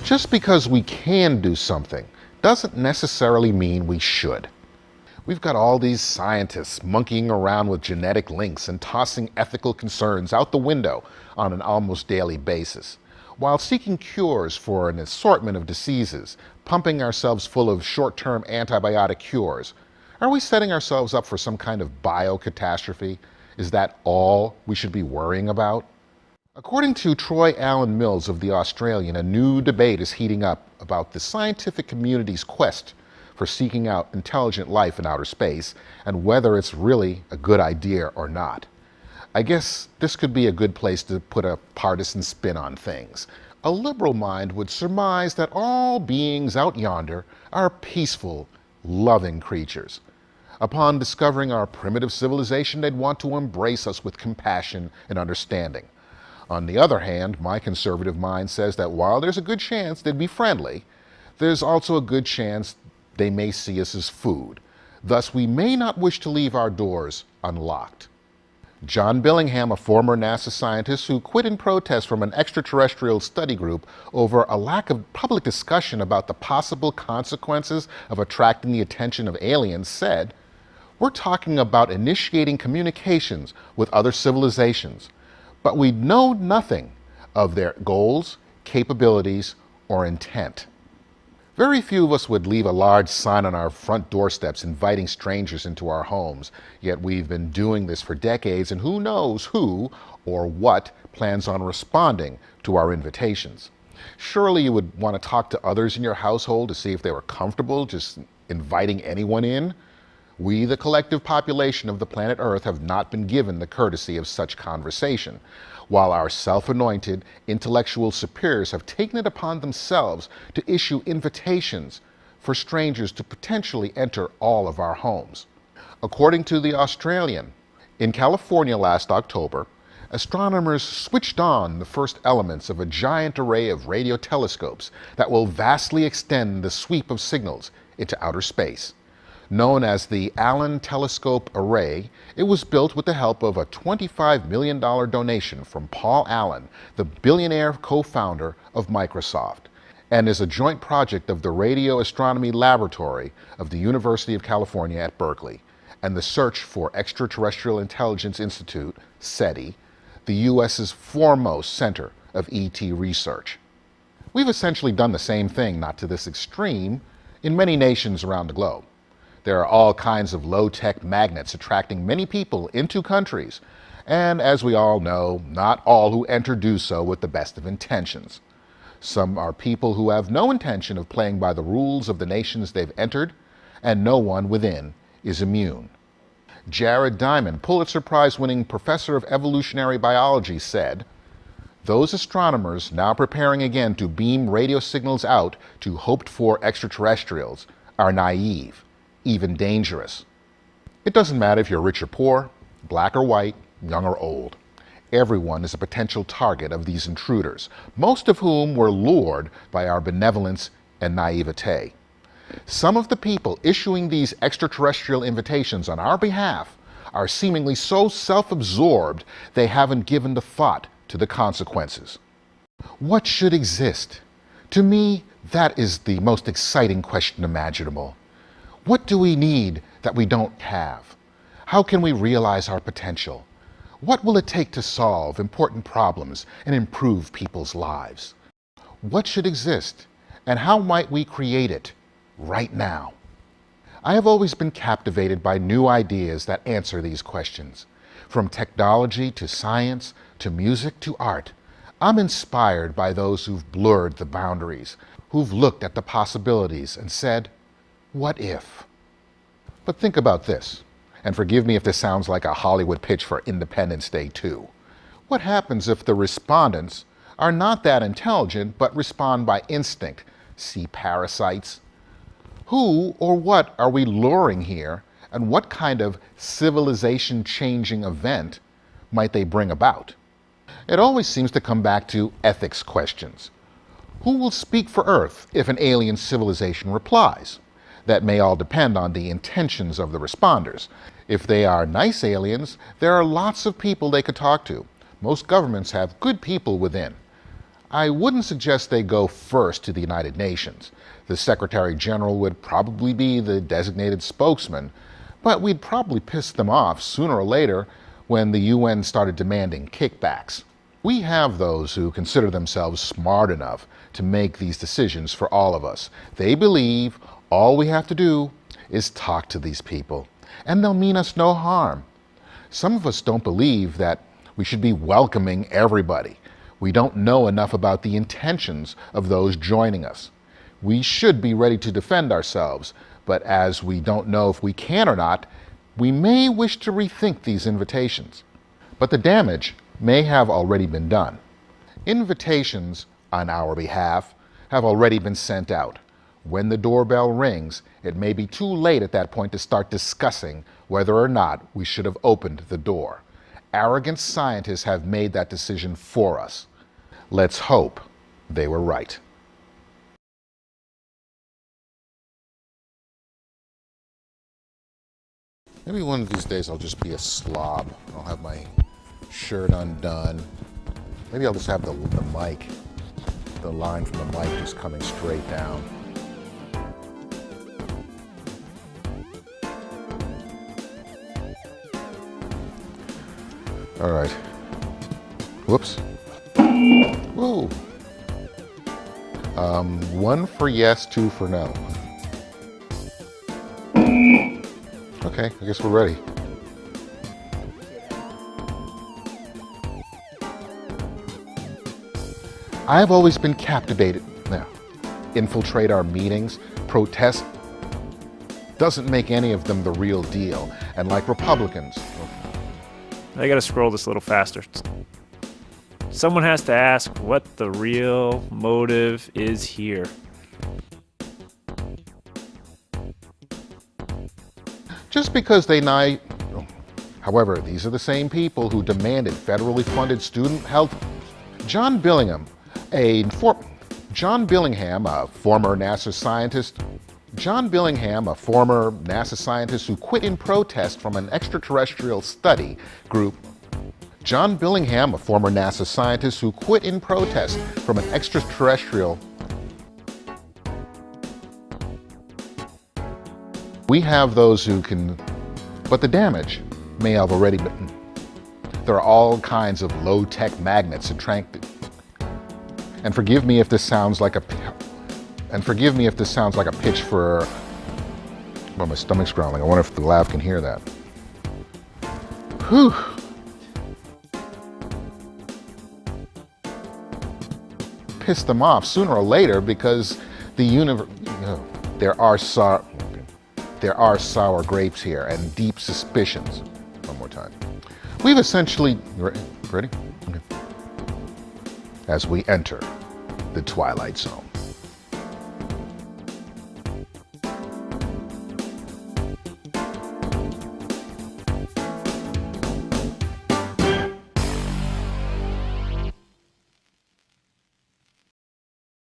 Just because we can do something doesn't necessarily mean we should. We've got all these scientists monkeying around with genetic links and tossing ethical concerns out the window on an almost daily basis, while seeking cures for an assortment of diseases, pumping ourselves full of short-term antibiotic cures. Are we setting ourselves up for some kind of bio-catastrophe? Is that all we should be worrying about? According to Troy Allen Mills of The Australian, a new debate is heating up about the scientific community's quest for seeking out intelligent life in outer space and whether it's really a good idea or not. I guess this could be a good place to put a partisan spin on things. A liberal mind would surmise that all beings out yonder are peaceful, loving creatures. Upon discovering our primitive civilization, they'd want to embrace us with compassion and understanding. On the other hand, my conservative mind says that while there's a good chance they'd be friendly, there's also a good chance they may see us as food. Thus, we may not wish to leave our doors unlocked. John Billingham, a former NASA scientist who quit in protest from an extraterrestrial study group over a lack of public discussion about the possible consequences of attracting the attention of aliens, said, "We're talking about initiating communications with other civilizations, but we know nothing of their goals, capabilities, or intent." Very few of us would leave a large sign on our front doorsteps inviting strangers into our homes, yet we've been doing this for decades, and who knows who or what plans on responding to our invitations. Surely you would want to talk to others in your household to see if they were comfortable just inviting anyone in. We, the collective population of the planet Earth, have not been given the courtesy of such conversation, while our self-anointed intellectual superiors have taken it upon themselves to issue invitations for strangers to potentially enter all of our homes. According to The Australian, in California last October, astronomers switched on the first elements of a giant array of radio telescopes that will vastly extend the sweep of signals into outer space. Known as the Allen Telescope Array, it was built with the help of a $25 million donation from Paul Allen, the billionaire co-founder of Microsoft, and is a joint project of the Radio Astronomy Laboratory of the University of California at Berkeley and the Search for Extraterrestrial Intelligence Institute, SETI, the U.S.'s foremost center of ET research. We've essentially done the same thing, not to this extreme, in many nations around the globe. There are all kinds of low-tech magnets attracting many people into countries, and as we all know, not all who enter do so with the best of intentions. Some are people who have no intention of playing by the rules of the nations they've entered, and no one within is immune. Jared Diamond, Pulitzer Prize-winning professor of evolutionary biology, said, "Those astronomers now preparing again to beam radio signals out to hoped-for extraterrestrials are naive, even dangerous. It doesn't matter if you're rich or poor, black or white, young or old. Everyone is a potential target of these intruders, most of whom were lured by our benevolence and naivete. Some of the people issuing these extraterrestrial invitations on our behalf are seemingly so self-absorbed they haven't given the thought to the consequences." What should exist? To me, that is the most exciting question imaginable. What do we need that we don't have? How can we realize our potential? What will it take to solve important problems and improve people's lives? What should exist, and how might we create it right now? I have always been captivated by new ideas that answer these questions. From technology to science to music to art, I'm inspired by those who've blurred the boundaries, who've looked at the possibilities and said, "What if?" But think about this, and forgive me if this sounds like a Hollywood pitch for Independence Day 2. What happens if the respondents are not that intelligent but respond by instinct? See parasites? Who or what are we luring here, and what kind of civilization-changing event might they bring about? It always seems to come back to ethics questions. Who will speak for Earth if an alien civilization replies? That may all depend on the intentions of the responders. If they are nice aliens, there are lots of people they could talk to. Most governments have good people within. I wouldn't suggest they go first to the United Nations. The Secretary General would probably be the designated spokesman, but we'd probably piss them off sooner or later when the UN started demanding kickbacks. We have those who consider themselves smart enough to make these decisions for all of us. They believe all we have to do is talk to these people, and they'll mean us no harm. Some of us don't believe that we should be welcoming everybody. We don't know enough about the intentions of those joining us. We should be ready to defend ourselves, but as we don't know if we can or not, we may wish to rethink these invitations. But the damage may have already been done. Invitations on our behalf have already been sent out. When the doorbell rings, it may be too late at that point to start discussing whether or not we should have opened the door. Arrogant scientists have made that decision for us. Let's hope they were right. Maybe one of these days I'll just be a slob. I'll have my shirt undone. Maybe I'll just have the mic, the line from the mic just coming straight down. All right. Whoops. Whoa. 1 for yes, 2 for no. Okay, I guess we're ready. I've always been captivated. Now, infiltrate our meetings, protest, doesn't make any of them the real deal. And like Republicans, I gotta scroll this a little faster. Someone has to ask what the real motive is here. just because however, these are the same people who demanded federally funded student health. John Billingham, a former NASA scientist who quit in protest from an extraterrestrial study group. John Billingham, a former NASA scientist who quit in protest from an extraterrestrial. We have those who can, but the damage may have already been. There are all kinds of low-tech magnets attracted. And forgive me if this sounds like a pitch for. Well, my stomach's growling. I wonder if the lav can hear that. Whew. Piss them off sooner or later because the universe. There are sour grapes here and deep suspicions. One more time. We've essentially. Ready? Okay. As we enter the Twilight Zone.